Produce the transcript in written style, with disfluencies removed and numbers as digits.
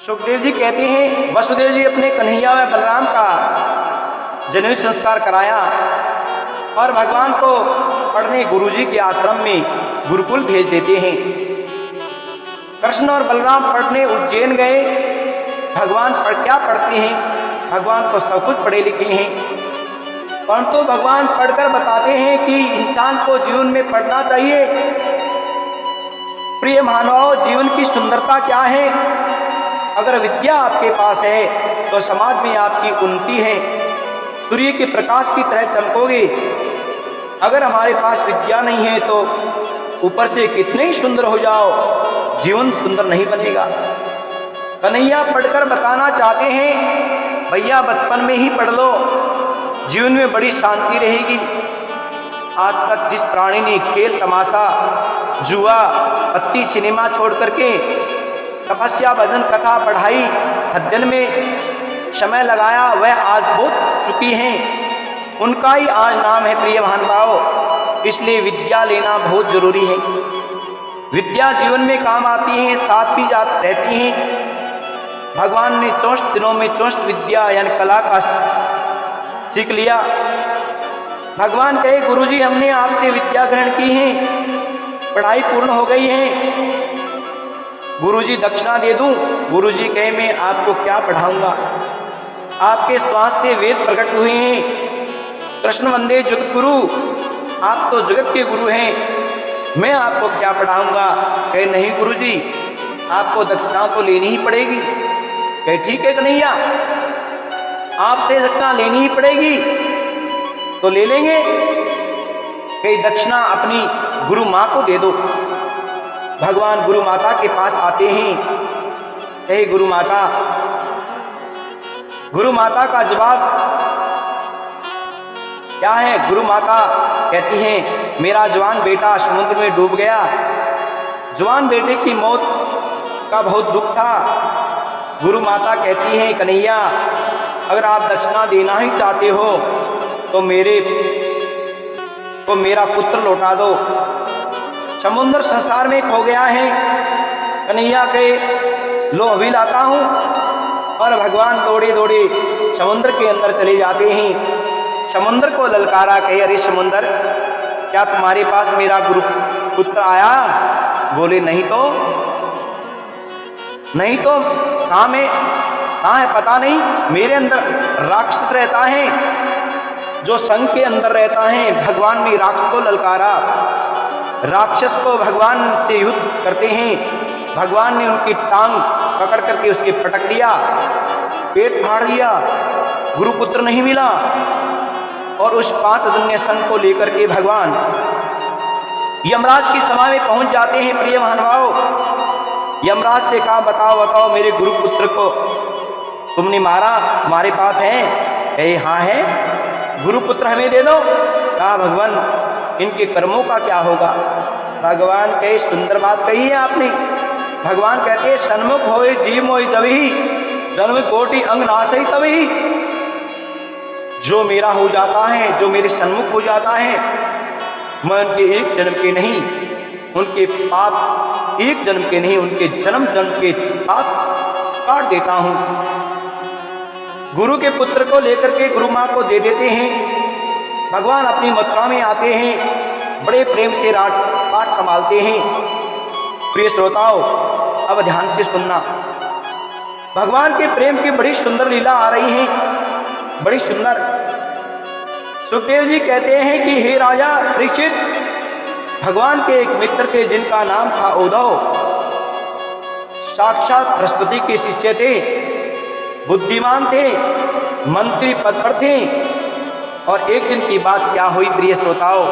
सुखदेव जी कहते हैं वसुदेव जी अपने कन्हैया व बलराम का जनेऊ संस्कार कराया और भगवान को पढ़ने गुरु जी के आश्रम में गुरुकुल भेज देते हैं। कृष्ण और बलराम पढ़ने उज्जैन गए। भगवान क्या पढ़ते हैं? भगवान को सब कुछ पढ़े लिखे हैं, परंतु भगवान पढ़कर बताते हैं कि इंसान को जीवन में पढ़ना चाहिए। प्रिय मानव, जीवन की सुंदरता क्या है? अगर विद्या आपके पास है तो समाज में आपकी उन्नति है, सूर्य के प्रकाश की तरह चमकोगे। अगर हमारे पास विद्या नहीं है तो ऊपर से कितने ही सुंदर हो जाओ, जीवन सुंदर नहीं बनेगा। कन्हैया पढ़कर बताना चाहते हैं, भैया बचपन में ही पढ़ लो, जीवन में बड़ी शांति रहेगी। आज तक जिस प्राणी ने खेल तमाशा जुआ पत्ती सिनेमा छोड़ करके तपस्या भजन कथा पढ़ाई अध्ययन में समय लगाया, वह आज बहुत सुखी हैं। उनका ही आज नाम है प्रिय महानुभाव। इसलिए विद्या लेना बहुत जरूरी है। विद्या जीवन में काम आती है, साथ भी रहती हैं। भगवान ने 64 दिनों में 64 विद्या यानी कला का सीख लिया। भगवान कहे गुरुजी हमने आपसे विद्या ग्रहण की है, पढ़ाई पूर्ण हो गई है, गुरुजी दक्षिणा दे दूं? गुरुजी कहे मैं आपको क्या पढ़ाऊंगा, आपके श्वास से वेद प्रकट हुए हैं। कृष्ण वंदे जगत गुरु, आप तो जगत के गुरु हैं, मैं आपको क्या पढ़ाऊंगा? कहे नहीं गुरुजी, आपको दक्षिणा तो लेनी ही पड़ेगी। कहे ठीक है कन्हैया, आपसे दक्षिणा लेनी ही पड़ेगी तो ले लेंगे। कई दक्षिणा अपनी गुरु माँ को दे दो। भगवान गुरु माता के पास आते हैं। कहे गुरु माता, गुरु माता का जवाब क्या है? गुरु माता कहती हैं मेरा जवान बेटा समुद्र में डूब गया। जवान बेटे की मौत का बहुत दुख था। गुरु माता कहती हैं कन्हैया अगर आप दक्षिणा देना ही चाहते हो तो मेरा पुत्र लौटा दो, समुद्र संसार में खो गया है। कन्हैया कहे लो अभी लाता हूँ। और भगवान दौड़े दौड़े समुद्र के अंदर चले जाते हैं। समुद्र को ललकारा, कहे अरे समुद्र, क्या तुम्हारे पास मेरा गुरु पुत्र आया? बोले नहीं तो कहाँ है पता नहीं। मेरे अंदर राक्षस रहता है, जो संघ के अंदर रहता है। भगवान ने राक्षस को ललकारा, राक्षस को भगवान से युद्ध करते हैं। भगवान ने उनकी टांग पकड़ करके उसके पटक दिया, पेट फाड़ दिया, गुरुपुत्र नहीं मिला। और उस 5 जन्य संघ को लेकर के भगवान यमराज की सभा में पहुंच जाते हैं। प्रिय महानुभाव, यमराज से कहा बताओ मेरे गुरुपुत्र को तुमने मारा, हमारे पास है? कहे हाँ है, गुरुपुत्र हमें दे दो। कहा भगवान इनके कर्मों का क्या होगा? भगवान कहे सुंदर बात कही है आपने। भगवान कहते हैं सन्मुख होए जीव मोहि जबहि, जन्म कोटि अंग नासहि तबहि। जो मेरा हो जाता है, जो मेरे सन्मुख हो जाता है, मैं उनके एक जन्म के नहीं, उनके पाप एक जन्म के नहीं, उनके जन्म के पाप काट देता हूं। गुरु के पुत्र को लेकर के गुरु माँ को दे देते हैं। भगवान अपनी मथुरा में आते हैं, बड़े प्रेम से पाठ संभालते हैं। प्रिय श्रोताओं, अब ध्यान से सुनना। भगवान के प्रेम की बड़ी सुंदर लीला आ रही है, बड़ी सुंदर। सुखदेव जी कहते हैं कि हे राजा परीक्षित, भगवान के एक मित्र थे जिनका नाम था उद्धव। साक्षात बृहस्पति के शिष्य थे, बुद्धिमान थे, मंत्री पद पर थे। और एक दिन की बात क्या हुई प्रिय श्रोताओं,